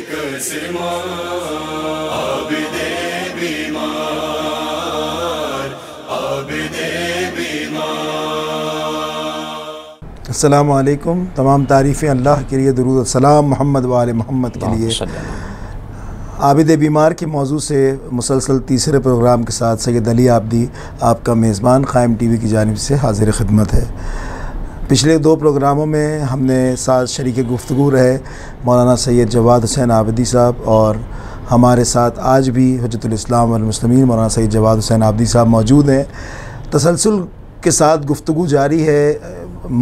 अस्सलामु अलैकुम। तमाम तारीफ़ें अल्लाह के लिए, दुरूद सलाम मोहम्मद वाले मोहम्मद के लिए। आबिद बीमार के मौजू से मुसलसल तीसरे प्रोग्राम के साथ सैयद अली आबदी आपका मेज़बान क़ायम टीवी की जानिब से हाज़िर खिदमत है। पिछले दो प्रोग्रामों में हमने साथ शरीक गुफ्तगू रहे मौलाना सैयद जवाद हुसैन आबदी साहब, और हमारे साथ आज भी हुज्जतुल इस्लाम वल मुस्लिमीन मौलाना सैयद जवाद हुसैन आबदी साहब मौजूद हैं। तसलसल के साथ गुफ्तगू जारी है।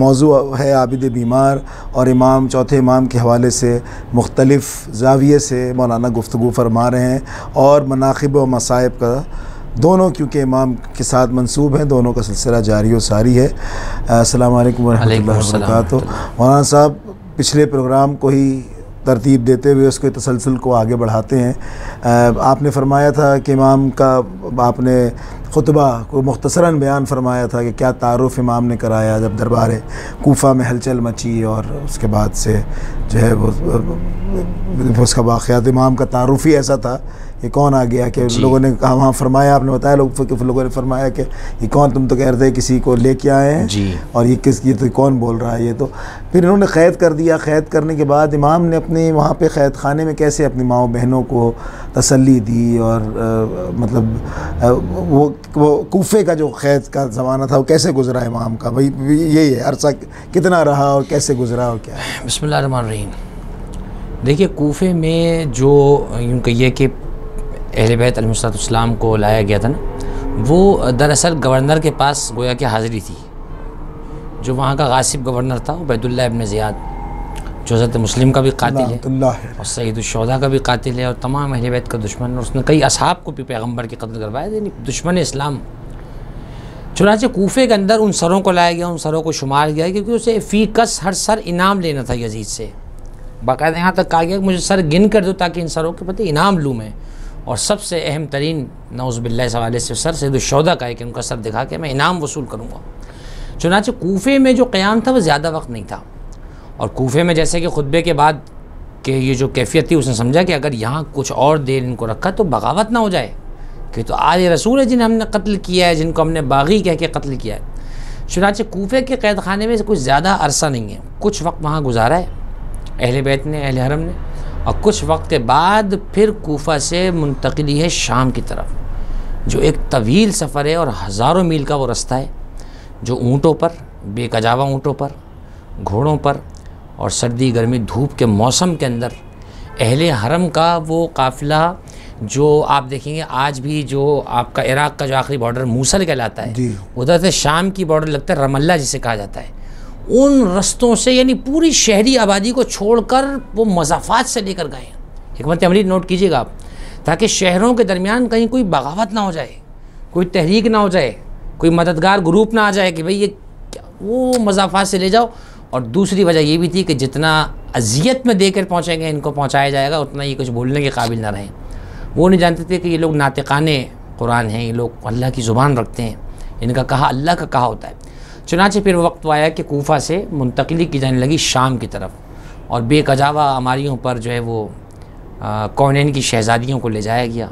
मौजू है आबिद बीमार, और इमाम चौथे इमाम के हवाले से मुख्तलिफ़ ज़ाविये से मौलाना गुफ्तगू फरमा रहे हैं, और मनाक़िब व मसाइब का दोनों क्योंकि इमाम के साथ मंसूब हैं, दोनों का सिलसिला जारी व सारी है। अस्सलामु अलैकुम व रहमतुल्लाहि व बरकातुहू। मौलाना साहब पिछले प्रोग्राम को ही तरतीब देते हुए उसके तसलसल को आगे बढ़ाते हैं। आपने फरमाया था कि इमाम का आपने खुतबा को मुख्तसरन बयान फरमाया था कि क्या तारुफ़ इमाम ने कराया जब दरबार कूफ़ा में हलचल मची, और उसके बाद से जो है वो उसका वाक़यात इमाम का तारुफ़ ही ऐसा था कि कौन आ गया कि लोगों ने कहा, वहाँ फरमाया, आपने बताया लोगों ने फरमाया कि ये कौन, तुम तो कह रहे थे किसी को लेके आए हैं जी, और ये तो कौन बोल रहा है, ये तो फिर इन्होंने क़ैद कर दिया। क़ैद करने के बाद इमाम ने अपने वहाँ पे क़ैद खाने में कैसे अपनी माओ बहनों को तसल्ली दी, और मतलब वो कूफ़े का जो क़ैद का ज़माना था वो कैसे गुज़रा इमाम का, भाई यही है अरसा कितना रहा और कैसे गुज़रा और क्या है। बिस्मिल्लाहिर्रहमानिर्रहीम। देखिए, कूफ़े में जो यूँ कहिए कि अहले बैत अलैहिस्सलाम को लाया गया था ना, वो दरअसल गवर्नर के पास गोया कि हाज़िरी थी। जो वहाँ का गासिब गवर्नर था उबैदुल्लाह इब्न ज़ियाद, जो हज़रत मुस्लिम का भी कातिल है और सैयदुश्शुहदा का भी कातिल है और तमाम अहले बैत का दुश्मन, और उसने कई असहाब को भी पैगम्बर के कत्ल करवाया, यानी दुश्मन इस्लाम। चुनांचे कूफ़े के अंदर उन सरों को लाया गया, उन सरों को शुमार किया, क्योंकि उसे फ़ी कस हर सर इनाम लेना था यजीद से। बाकायदा यहाँ तक कहा गया कि मुझे सर गिन कर दो ताकि इन सरों के प्रति इनाम लूँ मैं, और सबसे अहम तरीन नौज़ुबिल्लाह इस हवाले से सर सैयदुश्शुहदा का है कि उनका सर दिखा के मैं इनाम वसूल करूँगा। चुनांचे कूफ़े में जो क़याम था वो ज़्यादा वक्त नहीं था, और कूफ़े में जैसे कि खुतबे के बाद कि ये जो कैफियत थी, उसने समझा कि अगर यहाँ कुछ और देर इनको रखा तो बगावत ना हो जाए, कि तो आले रसूल है जिन्हें हमने कत्ल किया है, जिनको हमने बागी कह के कत्ल किया है। चुनांचे कूफ़े के क़ैद खाने में कुछ ज़्यादा अरसा नहीं है, कुछ वक्त वहाँ गुजारा है अहले बैत ने, अहले हरम ने, और कुछ वक्त के बाद फिर कूफ़ा से मुंतकिली है शाम की तरफ, जो एक तवील सफ़र है और हज़ारों मील का वो रास्ता है, जो ऊँटों पर, बेकजावा ऊँटों पर, घोड़ों पर, और सर्दी गर्मी धूप के मौसम के अंदर अहले हरम का वो काफ़िला, जो आप देखेंगे आज भी जो आपका इराक़ का जो आखिरी बॉर्डर मूसल कहलाता है, उधर से शाम की बॉर्डर लगता है रमल्ला जिसे कहा जाता है, उन रस्तों से यानी पूरी शहरी आबादी को छोड़कर वो मज़ाफ़ात से लेकर गए हैं। हिकमत अमली नोट कीजिएगा आप, ताकि शहरों के दरमियान कहीं कोई बगावत ना हो जाए, कोई तहरीक ना हो जाए, कोई मददगार ग्रुप ना आ जाए कि भाई ये वो मज़ाफ़ात से ले जाओ। और दूसरी वजह ये भी थी कि जितना अजियत में देकर पहुँचेंगे इनको पहुँचाया जाएगा, उतना ये कुछ बोलने के काबिल ना रहें। वो नहीं जानते थे कि ये लोग नातिकाने कुरान हैं, ये लोग अल्लाह की ज़ुबान रखते हैं, इनका कहा अल्लाह का कहा होता है। चुनांचे फिर वक्त आया कि कूफ़ा से मुंतकिली की जाने लगी शाम की तरफ, और बेकजावा अमारियों पर जो है वो कौनैन की शहज़ादियों को ले जाया गया,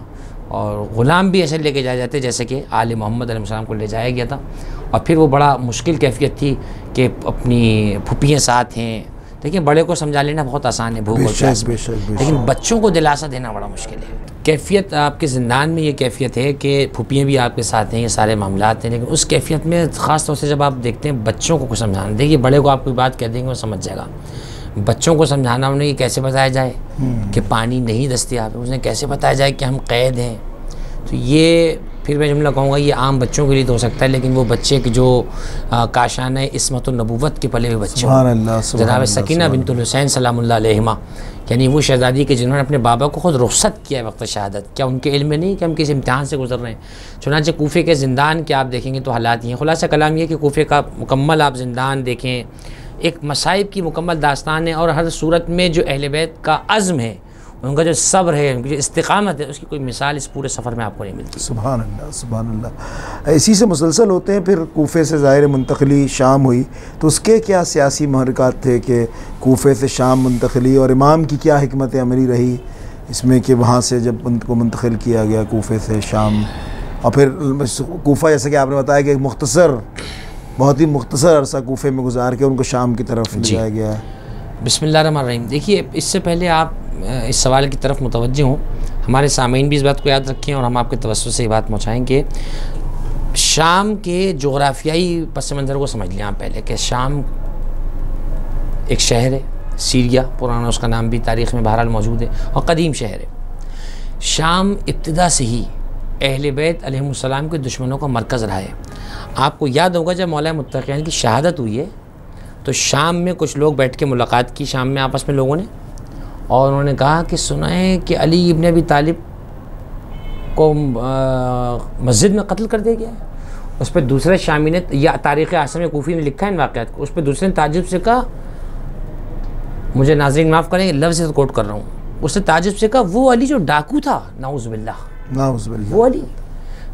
और ग़ुलाम भी ऐसे लेके जाए जाते जैसे कि आले मोहम्मद अलैहिस्सलाम को ले जाया गया था। और फिर वो बड़ा मुश्किल कैफियत थी कि अपनी फुप्पियाँ साथ हैं। देखिए, बड़े को समझा लेना बहुत आसान है भूख और प्यास में, लेकिन बच्चों को दिलासा देना बड़ा मुश्किल है। कैफियत आपके ज़िंदान में ये कैफियत है कि फुप्पियाँ भी आपके साथ हैं, ये सारे मामलात हैं, लेकिन उस कैफियत में ख़ास तौर से जब आप देखते हैं बच्चों को कुछ समझाना, देखिए बड़े को आप कोई बात कह देंगे वो समझ जाएगा, बच्चों को समझाना उन्हें ये कैसे बताया जाए कि पानी नहीं दस्तयाब है, उन्हें कैसे बताया जाए कि हम कैद हैं। तो ये फिर मैं जुमला कहूँगा ये आम बच्चों के लिए तो हो सकता है, लेकिन वो बच्चे के जो काशान इस्मत और नबूवत के पले हुए बच्चे, जनाब सकीना बिन्तुल हुसैन सलामुल्लाह अलैहिमा, यानी वो शहज़ादी के जिन्होंने अपने बाबा को खुद रुख़्सत किया है वक्त शहादत, क्या उनके इल्म में नहीं कि हम किसी इम्तिहान से गुजर रहे हैं। चुनांचे कूफ़े के ज़िंदान के आप देखेंगे तो हालात ये हैं। खुलासा कलाम ये कि कूफ़े का मुकम्मल आप ज़िंदान देखें, एक मसाइब की मुकम्मल दास्तान है, और हर सूरत में जो अहले बैत का अज़्म है उनका जो सब्र है, उनकी जो इस्तिकामत है, उसकी कोई मिसाल इस पूरे सफ़र में आपको नहीं मिलती। सुभान अल्लाह, सुभान अल्लाह। इसी से मुसलसल होते हैं। फिर कूफे से ज़ाहिर मुंतकली शाम हुई, तो उसके क्या सियासी महरक़ात थे कि कूफे से शाम मुंतकली, और इमाम की क्या हिकमत अमली रही इसमें कि वहाँ से जब उनको मुंतकिल किया गया कूफे से शाम, और फिर कूफा जैसे कि आपने बताया कि मुख्तसर, बहुत ही मुख्तसर अरसा कूफे में गुजार के उनको शाम की तरफ ले जाया गया। बिस्मिल्लाहिर्रहमानिर्रहीम। देखिए, इससे पहले आप इस सवाल की तरफ मुतवज्जे हों, हमारे सामीन भी इस बात को याद रखें और हम आपके तवज्जुह से ये बात पहुँचाएँगे। शाम के जोग्राफियाई पस मंज़र को समझ लें आप पहले, कि शाम एक शहर है, सीरिया पुराना उसका नाम भी तारीख़ में बहरहाल मौजूद है, और कदीम शहर है। शाम इब्तिदा से ही अहले बैत अलैहिमुस्सलाम के दुश्मनों का मरकज़ रहा है। आपको याद होगा जब मौला मुत्तक़ीन की शहादत हुई है, तो शाम में कुछ लोग बैठ के मुलाकात की शाम में आपस में लोगों ने, और उन्होंने कहा कि सुना है कि अली इब्न अबी तालिब को मस्जिद में कत्ल कर दिया गया है। उस पर दूसरे शामी ने, या तारीख़ आसम कूफ़ी ने लिखा है इन वाक़यात को, उस पर दूसरे ने ताज्जुब से कहा, मुझे नाज़रीन माफ़ करेंगे लफ्ज़ से कोट कर रहा हूँ, उसने ताज्जुब से कहा वो अली जो डाकू था, नाउज़ बिल्लाह, वो अली।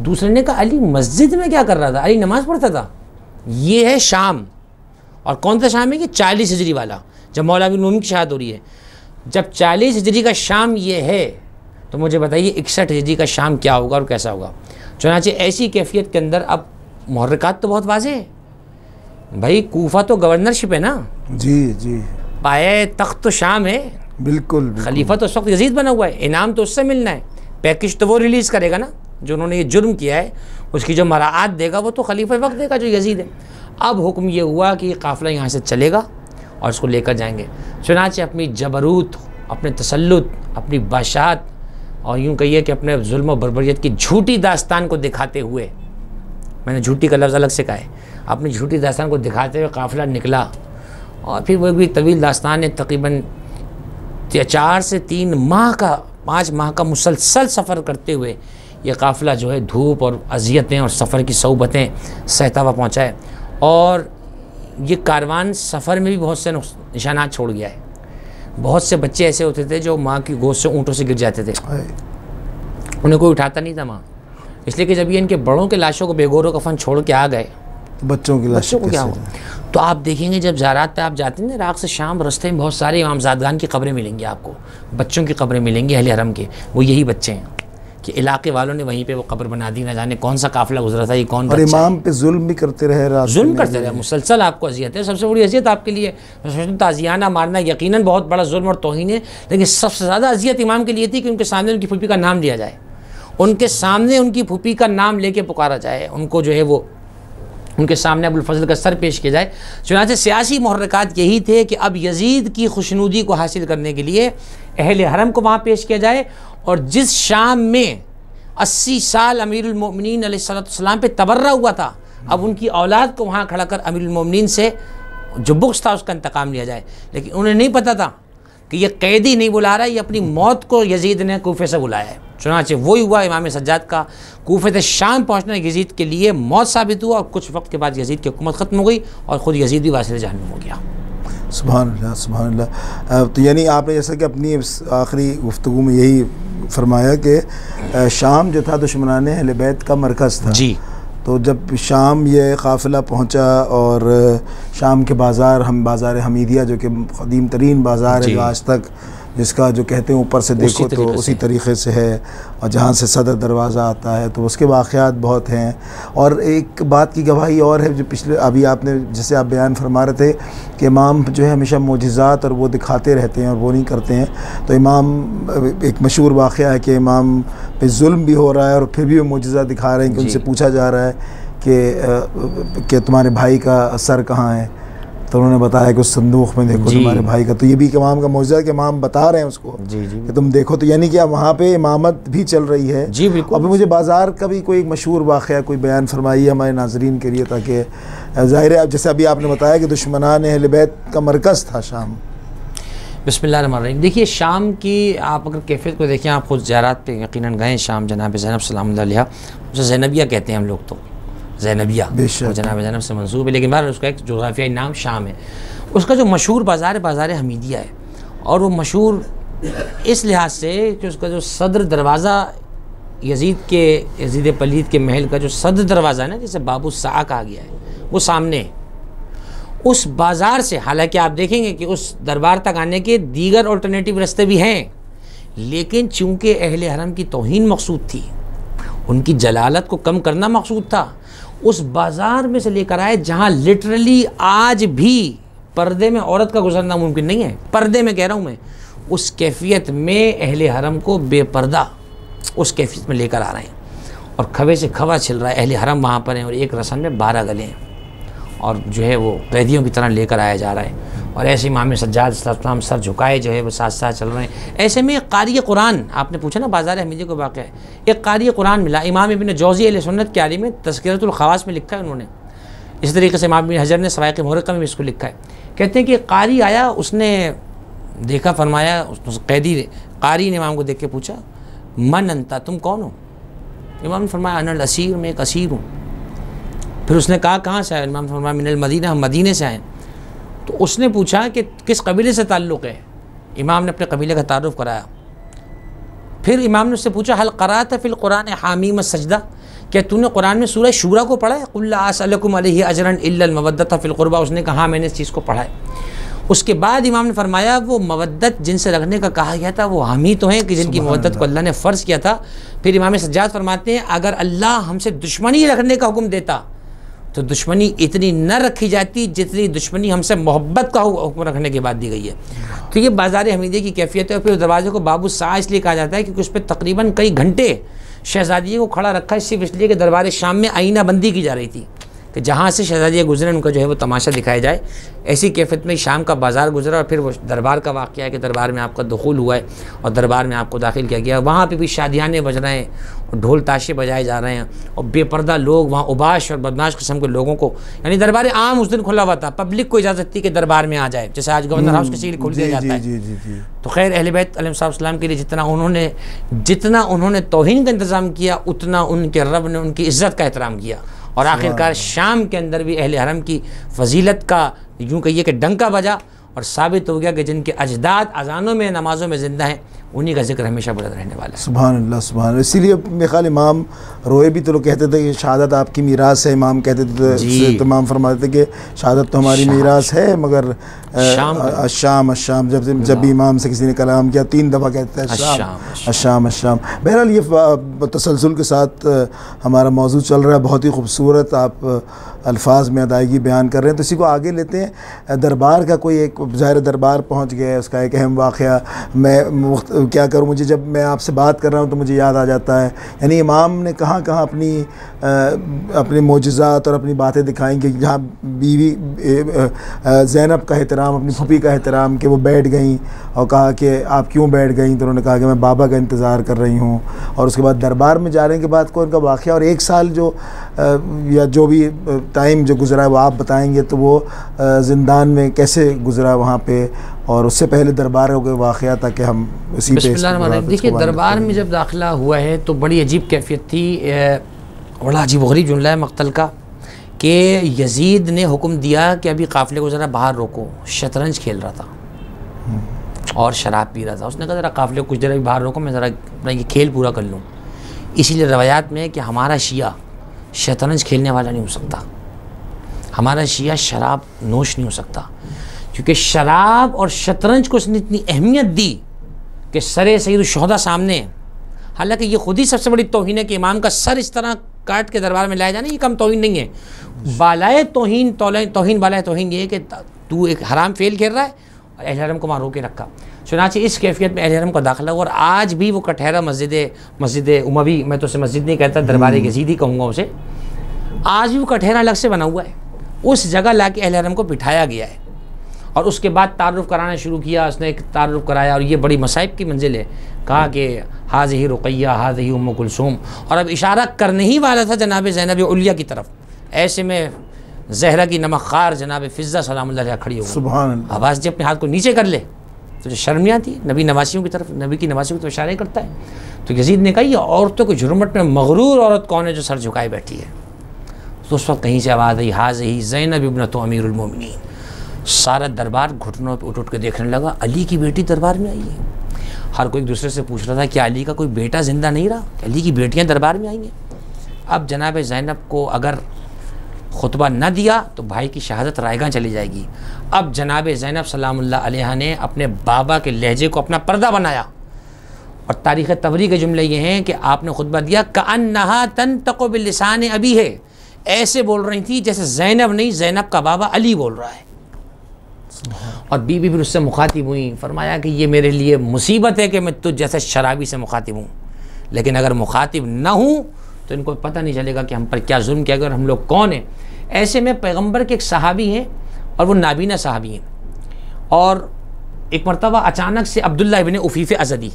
दूसरे ने कहा अली मस्जिद में क्या कर रहा था, अली नमाज़ पढ़ता था। ये है शाम। और कौन सा शाम है कि 40 हिजरी वाला, जब मौला अमीरुल मोमिनीन की शहादत हो रही है। जब 40 हिजरी का शाम ये है, तो मुझे बताइए 61 हिजरी का शाम क्या होगा और कैसा होगा। चुनांचे ऐसी कैफियत के अंदर अब मुहर्रिकात तो बहुत वाज़ेह है भाई, कूफा तो गवर्नरशिप है ना, जी जी, पाए तख्त तो शाम है, बिल्कुल। खलीफा तो उस वक्त यजीद बना हुआ है, इनाम तो उससे मिलना है, पैकेज तो वो रिलीज़ करेगा ना, जो उन्होंने ये जुर्म किया है उसकी जो मराआत देगा वो तो खलीफा वक्त देगा जो यजीद है। अब हुक्म ये हुआ कि काफ़िला यहाँ से चलेगा और इसको लेकर जाएंगे। चुनांचे अपनी जबरूत, अपने तसल्लुत, अपनी बादशाहत, और यूँ कहिए कि अपने जुल्म और बर्बरियत की झूठी दास्तान को दिखाते हुए, मैंने झूठी का लफ्ज़ अलग से कहा है, अपनी झूठी दास्तान को दिखाते हुए काफ़िला निकला। और फिर वो भी तवील दास्तान है, तकरीबन 4 से 3 माह का, 5 माह का मुसलसल सफ़र करते हुए ये काफ़िला जो है धूप और अज़ियतें और सफ़र की सौबतें सहता हुआ पहुँचा है। और ये कारवान सफ़र में भी बहुत से निशानात छोड़ गया है। बहुत से बच्चे ऐसे होते थे जो माँ की गोद से ऊँटों से गिर जाते थे, उन्हें कोई उठाता नहीं था माँ, इसलिए कि जब ये इनके बड़ों के लाशों को बेगोरो कफन छोड़ के आ गए, बच्चों की लाशों को क्या हुआ। तो आप देखेंगे जब ज़ारात पे आप जाते हैं ना, इराक़ से शाम, रास्ते में बहुत सारे इमामज़ादगान की कब्रें मिलेंगी आपको, बच्चों की कब्रें मिलेंगी अहले हरम के, वो यही बच्चे हैं कि इलाके वालों ने वहीं पे वो कब्र बना दी, ना जाने कौन सा काफ़िला गुजरा था, ये कौन, और इमाम पे जुल्म भी करते रहे, जुल्म करते रहे, मुसलसल आपको अजियत है। सबसे बड़ी अजियत आपके लिए ताज़ियाना मारना यकीनन बहुत बड़ा जुल्म और तौहीन है, लेकिन सबसे ज़्यादा अजियत इमाम के लिए थी कि उनके सामने उनकी फूफी का नाम लिया जाए, उनके सामने उनकी फूफी का नाम लेके पुकारा जाए, उनको जो है वो उनके सामने अबुल फजल का सर पेश किया जाए। चुनांचे सियासी मुहर्रिकात यही थे कि अब यजीद की खुशनुदी को हासिल करने के लिए अहले हरम को वहाँ पेश किया जाए, और जिस शाम में 80 साल अमीरुल मोमिनीन अलैहिस्सलाम पे तबर्रा हुआ था, अब उनकी औलाद को वहाँ खड़ा कर अमीरुल मोमिनीन से जो बुग़्ज़ था उसका इंतकाम लिया जाए। लेकिन उन्हें नहीं पता था कि ये कैदी नहीं बुला रहा है, ये अपनी मौत को यजीद ने कूफे से बुलाया है। चुनांचे वही हुआ, इमाम सज्जाद का कूफे से शाम पहुँचना यजीद के लिए मौत साबित हुआ, और कुछ वक्त के बाद यजीद की हुकूमत ख़त्म हो गई और ख़ुद यजीद भी वासिल जहन्नुम हो गया। सुभान अल्लाह, सुभान अल्लाह। तो यानी आपने जैसा कि अपनी आखिरी गुफ्तगू में यही फरमाया कि शाम जो था दुश्मनाने अहले बैत का मरकज़ था जी। तो जब शाम ये काफ़िला पहुंचा, और शाम के बाज़ार, हम बाज़ार हमीदिया जो कि क़दीम तरीन बाज़ार है, जो आज तक जिसका जो कहते हैं ऊपर से देखो तो उसी तरीक़े से है, और जहाँ से सदर दरवाज़ा आता है, तो उसके वाक़यात बहुत हैं। और एक बात की गवाही और है, जो पिछले अभी आपने जैसे आप बयान फरमा रहे थे कि इमाम जो है हमेशा मोजिज़ात और वो दिखाते रहते हैं और वो नहीं करते हैं। तो इमाम, एक मशहूर वाक़या है कि इमाम पे जुल्म भी हो रहा है और फिर भी वो मोजिज़ा दिखा रहे हैं कि उनसे पूछा जा रहा है कि तुम्हारे भाई का सर कहाँ है, तो उन्होंने बताया कि उस संदूक में देखो तुम्हारे भाई का। तो ये भी इमाम का मौजूदा कि इमाम बता रहे हैं उसको जी जी कि तुम देखो। तो यानी कि वहाँ पे इमामत भी चल रही है जी, बिल्कुल। अभी मुझे बाज़ार का भी कोई मशहूर वाक़या कोई बयान फरमाइए हमारे नाजरीन के लिए, ताकि ज़ाहिर है जैसे अभी आपने बताया कि दुश्मनान अहले बैत का मरकज़ था शाम। बिस्मिल्लाहिर्रहमानिर्रहीम। देखिए, शाम की आप अगर कैफियत को देखें, आप खुद ज़ियारत पे यकीनन गए शाम, जनाब ज़ैनब सलामुल्लाह अलैहा, उसे ज़ैनबिया कहते हैं हम लोग, तो ज़ैनबिया वो जनाब ज़ैनब से मंसूब है, लेकिन बार उसका एक जोग्राफियाई नाम शाम है। उसका जो मशहूर बाज़ार है, बाज़ार हमीदिया है, और वो मशहूर इस लिहाज से कि उसका जो सदर दरवाज़ा यजीद पलीद के महल का जो सदर दरवाज़ा है ना, जिसे बाबू सा कहा गया है, वो सामने है। उस बाज़ार से, हालांकि आप देखेंगे कि उस दरबार तक आने के दीगर अल्टरनेटिव रास्ते भी हैं, लेकिन चूँकि अहले हरम की तौहीन मकसूद थी, उनकी जलालत को कम करना मकसूद था, उस बाज़ार में से लेकर आए जहाँ लिटरली आज भी पर्दे में औरत का गुजरना मुमकिन नहीं है। पर्दे में कह रहा हूँ मैं, उस कैफियत में अहले हरम को बेपर्दा उस कैफियत में लेकर आ रहे हैं, और खबे से खबा छिल रहा है। अहले हरम वहाँ पर हैं और एक रस्म में 12 गले हैं, और जो है वो कैदियों की तरह लेकर आया जा रहा है। और ऐसे इमाम सज्जाद सलाम सर झुकाए जो है वो साथ साथ चल रहे हैं। ऐसे में एक कारी कुरान, आपने पूछा ना बाज़ार हमीदी को वाक़या है, एक कारी कुरान मिला। इमाम इब्न जौज़ी अहले सुन्नत के आलिम में तज़किरतुल ख़वास में लिखा है उन्होंने। इस तरीके से इमाम इब्न हजर ने सवाइक़ मुहर्रक़ा में इसको लिखा है। कहते हैं कि कारी आया, उसने देखा, फरमाया, कारी ने इमाम को देख के पूछा, मन अंता, तुम कौन हो? इमाम ने फरमाया अनल असीर, मैं एक असीर हूँ। फिर उसने कहा कहाँ से आए? इमाम ने फरमाया मिनल मदीना, हम मदीने से आए। तो उसने पूछा कि किस कबीले से ताल्लुक़ है? इमाम ने अपने कबीले का तारुफ़ कराया। फिर इमाम ने उससे पूछा हल क़राअत फ़िल क़ुरान हामीम सजदा, क्या तूने कुरान में सूरह शूरा को पढ़ा है? क़ुल ला असअलुकुम अलैहि अजरन इल्लल मवद्दत फ़िल क़ुरबा। उसने कहा मैंने इस चीज़ को पढ़ा है। उसके बाद इमाम ने फरमाया वो मवद्दत जिनसे रखने का कहा गया था वो हम ही तो हैं कि जिनकी मवद्दत को अल्लाह ने फ़र्ज़ किया था। फिर इमाम सज्जाद फरमाते हैं अगर अल्लाह हमसे दुश्मनी रखने का हुक्म देता तो दुश्मनी इतनी न रखी जाती जितनी दुश्मनी हमसे मोहब्बत का हुक्म रखने के बाद दी गई है। तो ये बाज़ार हमीदे की कैफियत है। और फिर दरवाजे को बाबू सा इसलिए कहा जाता है क्योंकि उस पर तकरीबन कई घंटे शहज़ादिये को खड़ा रखा है, सिर्फ इसलिए कि दरबार शाम में आईना बंदी की जा रही थी कि जहाँ से शहज़ादिये गुजरे उनका जो है वो तमाशा दिखाया जाए। ऐसी कैफियत में शाम का बाज़ार गुजरा और फिर वो दरबार का वाक़या है कि दरबार में आपका दुखूल हुआ है और दरबार में आपको दाखिल किया गया। वहाँ पे भी शादियाने बज रहे हैं और ढोल ताशे बजाए जा रहे हैं और बेपर्दा लोग वहाँ उबाश और बदमाश किस्म के लोगों को, यानी दरबार आम उस दिन खुला हुआ था, पब्लिक को इजाज़त थी कि दरबार में आ जाए, जैसे आज गवर्नर हाउस के खोल दिया जाता है। तो खैर अहले बैत अलैहिस्सलाम के लिए जितना उन्होंने तौहीन का इंतज़ाम किया उतना उनके रब ने उनकी इज़्ज़त का एहतराम किया। और आखिरकार शाम के अंदर भी अहले हरम की फजीलत का यूँ कहिए कि डंका बजा और साबित हो गया कि जिनके अजदाद अजानों में नमाज़ों में ज़िंदा हैं उन्हीं का जिक्र हमेशा बढ़ता रहने वाला है। सुभान अल्लाह सुभान अल्लाह। इसीलिए मेरे ख्याल इमाम रोए भी तो लोग कहते थे कि शहादत आपकी मीरास है। इमाम कहते थे, इमाम फरमाते थे कि शहादत तो हमारी मीरास है मगर शाम जब भी इमाम से किसी ने कलाम किया 3 दफ़ा कहते हैं शाम। बहरहाल ये तसलसल के साथ हमारा मौजू चल रहा है, बहुत ही खूबसूरत आप अल्फाज में अदायगी बयान कर रहे हैं। तो इसी को आगे लेते हैं। दरबार का कोई एक ज़ाहिर दरबार पहुँच गया है, उसका एक अहम वाक़या मैं क्या करूँ, मुझे जब मैं आपसे बात कर रहा हूँ तो मुझे याद आ जाता है, यानी इमाम ने कहाँ कहाँ अपने मोजज़ात और अपनी बातें दिखाई कि जहाँ बीवी ज़ैनब का एहतराम, अपनी फूफी का एहतराम कि वो बैठ गई और कहा कि आप क्यों बैठ गई, तो उन्होंने कहा कि मैं बाबा का इंतज़ार कर रही हूँ। और उसके बाद दरबार में जाने के बाद को उनका वाक़या और 1 साल जो या जो भी टाइम जो गुज़रा है वो आप बताएंगे, तो वो ज़िंदान में कैसे गुज़रा वहाँ पे, और उससे पहले दरबार हो गए वाक़या ताकि हम इसी पे। देखिए दरबार में जब दाखिला हुआ है तो बड़ी अजीब कैफियत थी, बड़ा अजीब गरीब जुमला है मक्तल का कि यजीद ने हुक्म दिया कि अभी काफ़िले को ज़रा बाहर रोको। शतरंज खेल रहा था और शराब पी रहा था। उसने कहा ज़रा काफ़िले को कुछ देर अभी बाहर रोको, मैं ज़रा अपना ये खेल पूरा कर लूँ। इसीलिए रवायात में है कि हमारा शिया शतरंज खेलने वाला नहीं हो सकता, हमारा शिया शराब नोश नहीं हो सकता, क्योंकि शराब और शतरंज को उसने इतनी अहमियत दी कि सरे सैयद शुहदा सामने। हालांकि ये खुद ही सबसे बड़ी तौहीन है कि इमाम का सर इस तरह काट के दरबार में लाया जाना, ये कम तौहीन नहीं है। बालाए तौहीन बालाए तौहीन ये है कि तू एक हराम फेल खेल रहा है और अहले हरम को वहाँ रोके रखा। चुनांचे इस कैफियत में अहले हरम का दाखिला हुआ और आज भी वो कटहरा मस्जिद उमवी, मैं तो उसे मस्जिद नहीं कहता, दरबार यजीदी कहूँगा उसे, आज भी वो कटहरा अलग से बना हुआ है। उस जगह ला के अहले हरम को बिठाया गया है और उसके बाद तारुफ़ कराना शुरू किया। उसने एक तारुफ़ कराया और ये बड़ी मसाइब की मंजिल है। कहा कि हाज़िही रुक़ैया हाज़िही उम्मु कुलसूम, और अब इशारा करने ही वाला था जनाब ज़ैनब उलिया की तरफ। ऐसे में ज़हरा की नमक़ार जनाब फ़िज़्ज़ा सलामुल्लाह अलैहा खड़ी हो गई। सुभान अल्लाह। अब्बास जी अपने हाथ को नीचे कर ले तो जो शर्म नहीं आती, नबी नवासियों की तरफ, नबी की नवासियों की तरफ इशारे करता है। तो यज़ीद ने कहा ये औरतों के झुरमुट में मगरूर औरत कौन है जो सर झुकाए बैठी है। तो उस वक्त कहीं से आवाज़ आई हाज़िही ज़ैनब इब्नतु अमीरुल मोमिनीन। सारा दरबार घुटनों पर उठ के देखने लगा, अली की बेटी दरबार में आई है। हर कोई एक दूसरे से पूछ रहा था कि अली का कोई बेटा ज़िंदा नहीं रहा, अली की बेटियां दरबार में आई हैं। अब जनाब ज़ैनब को अगर खुतबा न दिया तो भाई की शहादत रायगां चली जाएगी। अब जनाब ज़ैनब सलामुल्लाह अलैहा ने अपने बाबा के लहजे को अपना पर्दा बनाया और तारीख़ तबरी के जुमले ये हैं कि आपने खुतबा दिया कअन्नहा तंतक़ु बिलिसान अबी है, ऐसे बोल रही थी जैसे ज़ैनब नहीं, ज़ैनब का बाबा अली बोल रहा है। और बीबी फिर उससे मुखातिब हुई, फरमाया कि ये मेरे लिए मुसीबत है कि मैं तुझ जैसे शराबी से मुखातिब हूँ, लेकिन अगर मुखातिब ना हूँ तो इनको पता नहीं चलेगा कि हम पर क्या जुल्म किया गया और हम लोग कौन हैं। ऐसे में पैगंबर के एक सहाबी हैं और वो नाबीना सहाबी हैं, और एक मरतबा अचानक से अब्दुल्ला इब्न उफ़ीफ़ अज़दी,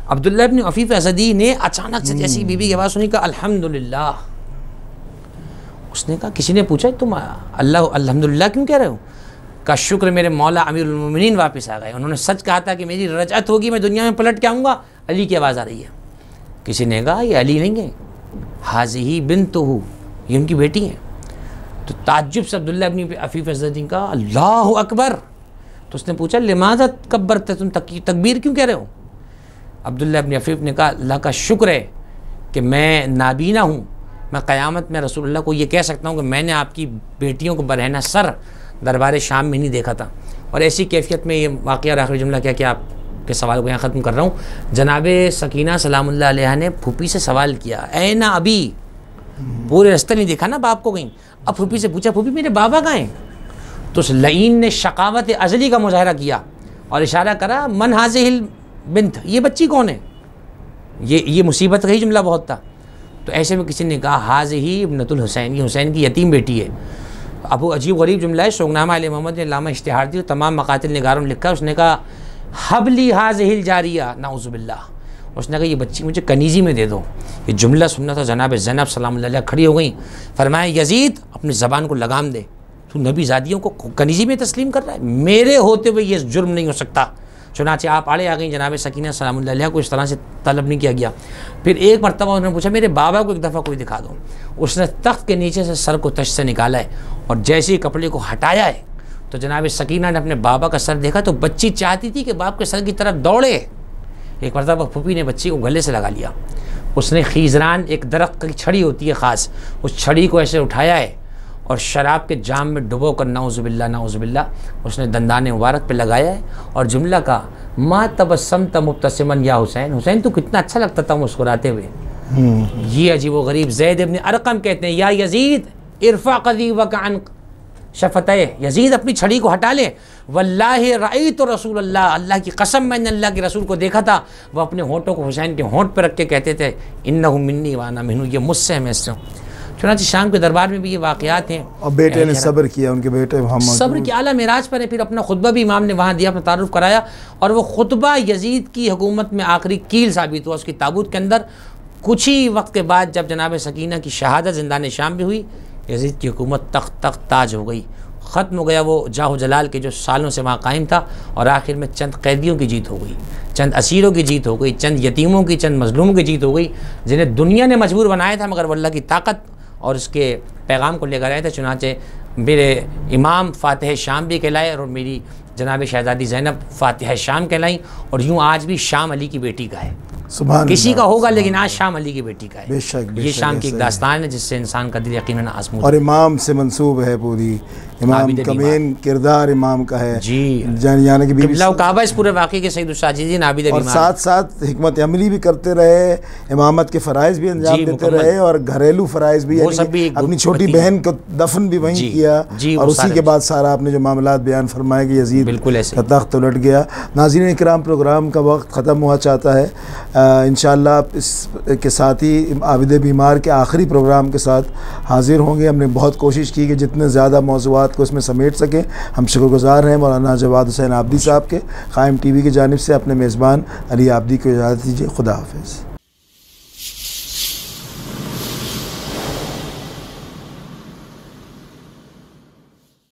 अब्दुल्ला इब्न उफ़ीफ़ अज़दी ने अचानक से जैसी बीबी की आवाज़ सुनी कहा अल्हम्दुलिल्लाह। उसने कहा, किसी ने पूछा तुम अल्लाह अल्हम्दुलिल्लाह क्यों कह रहे हो? का शुक्र मेरे मौला अमीरुल मोमिनीन वापस आ गए, उन्होंने सच कहा था कि मेरी रजअत होगी, मैं दुनिया में पलट के आऊँगा। अली की आवाज़ आ रही है। किसी ने कहा ये अली नहीं है, हाज़िही बिन्तुहु, ये उनकी बेटी हैं। तो ताज्जुब से अब्दुल्ला इब्न उफ़ीफ़ अज़दी का अल्लाहु अकबर। तो उसने पूछा लिमाज़ा कब्बरते, तुम तकबीर क्यों कह रहे हो? अब्दुल्ला इब्न उफ़ीफ़ ने कहा अल्लाह का शुक्र है कि मैं नाबीना हूँ, मैं क़यामत में रसूलुल्लाह को ये कह सकता हूँ कि मैंने आपकी बेटियों को बरहना सर दरबार शाम में नहीं देखा था। और ऐसी कैफियत में ये वाक़या और आखिरी जुमला क्या कि आपके सवाल को यहाँ ख़त्म कर रहा हूँ। जनाब सकीना सलामुल्लाह अलैहा ने फूफी से सवाल किया, ऐ ना अभी, पूरे रास्ते नहीं देखा ना बाप को कहीं। अब फूफी से पूछा, फूफी मेरे बाबा कहाँ हैं? तो उस लईन ने शकावत अज़ली का मुजाहरा किया और इशारा करा मन हाज़िहिल बिन्त, ये बच्ची कौन है? ये मुसीबत का ही जुमला बहुत था। तो ऐसे में किसी ने कहा हाज़िही इब्नतुल हुसैन, ये हुसैन की यतीम बेटी है। अब वो अजीब गरीब जुमला है, शोकनामा अली मोहम्मद ने लामा इश्तिहार दी, तमाम मकातिल निगारों ने लिखा। उसने कहा हबली हाज़िहिल जारिया नाउज़ुबिल्लाह, उसने कहा ये बच्ची मुझे कनीज़ी में दे दो। ये जुमला सुनना था जनाब ज़ैनब सलामुल्लाह अलैहा खड़ी हो गई, फरमाया यजीद अपनी ज़बान को लगाम दे, तू नबी ज़ादियों को कनीज़ी में तस्लीम कर रहा है, मेरे होते हुए ये जुर्म नहीं हो सकता। चुनाचे आप आड़े आ गई, जनाब सकीना सलामुल्लाह अलैहा को इस तरह से तलब नहीं किया गया। फिर एक मरतबा उन्होंने पूछा मेरे बाबा को एक दफ़ा कोई दिखा दो। उसने तख्त के नीचे से सर को तश से निकाला है और जैसे ही कपड़े को हटाया है तो जनाब सकीना ने अपने बाबा का सर देखा तो बच्ची चाहती थी कि बाप के सर की तरफ दौड़े। एक मरतबा फूफी ने बच्ची को गले से लगा लिया, उसने खीज़रान, एक दरख्त की छड़ी होती है ख़ास, उस छड़ी को ऐसे उठाया है और शराब के जाम में डुबो कर नाउज़ुबिल्लाह नाउज़ुबिल्लाह उसने दंदाने मुबारक पे लगाया है और जुमला का मा तबस्समत मुब्तसिमन या हुसैन, हुसैन तू कितना अच्छा लगता था मुस्कुराते हुए। ये अजीब व गरीब ज़ैद इब्न अरक़म कहते हैं या यजीद इरफ़ा क़दी वक़अन शफ़तय, यजीद अपनी छड़ी को हटा ले, वल्लाहि रअयतु रसूलल्लाह, अल्लाह की कसम मैंने अल्लाह के रसूल को देखा था, वह अपने होंठों को हुसैन के होंठ पर रख के कहते थे इन्नहु मिन्नी व अना मिन्हु, ये मुझसे है मैं इससे हूँ। चुनांचे शाम के दरबार में भी ये वाक़यात हैं। और बेटे ने सब्र किया, उनके बेटे मोहम्मद सब्र की आला मेराज पर है। फिर अपना खुतबा भी इमाम ने वहाँ दिया, अपना तारुफ कराया और वो खुतबा यजीद की हुकूमत में आखिरी कील साबित हुआ उसकी ताबूत के अंदर। कुछ ही वक्त के बाद जब जनाब सकीना की शहादत ज़िंदान शाम भी हुई, यजीद की हुकूमत तख्त ताज हो गई, ख़त्म हो गया वो जाहो जलाल के जो सालों से वहाँ कायम था। और आखिर में चंद कैदियों की जीत हो गई, चंद असीरों की जीत हो गई, चंद यतीमों की, चंद मजलूमों की जीत हो गई, जिन्हें दुनिया ने मजबूर बनाया था मगर वल्लाह की ताकत और उसके पैगाम को लेकर आए थे। चुनाचे मेरे इमाम फ़ातिह शाम भी कहलाए और मेरी जनाब शहज़ादी ज़ैनब फ़ातिह शाम कहलाई। और यूँ आज भी शाम अली की बेटी का है, किसी का होगा लेकिन आज शाम अली की बेटी का है। बेशक ये शाम की एक दास्तान है जिससे इंसान का दिल यकीनन आज़मूद। और इमाम से मंसूब है पूरी, इमाम कमीन किरदार इमाम का है जी, यानी कि क़िबला काबा इस पूरे वाक़े के सैयद साजिदीन आबिद और बीमार, साथ साथ हिकमत अमली भी करते रहे, इमामत के फ़राइज़ भी अंजाम देते रहे और घरेलू फ़राइज़ भी, अपनी छोटी बहन को दफन भी वहीं किया। और उसी के बाद सारा आपने जो मामलात बयान फरमाए कि यजीद बिल्कुल ऐसे तख्त उलट गया। नाज़रीन इकराम, प्रोग्राम का वक्त ख़त्म हुआ चाहता है। इंशाअल्लाह इसके साथ ही आबिद बीमार के आखिरी प्रोग्राम के साथ हाज़िर होंगे। हमने बहुत कोशिश की कि जितने ज़्यादा मौज़ूआत को इसमें समेट सकें। हम शुक्रगुज़ार हैं मौलाना जवाद हुसैन आबदी साहब के। क़ायम टीवी की जानिब से अपने मेज़बान अली आबदी को इजाज़त दीजिए। खुदा हाफ़िज़।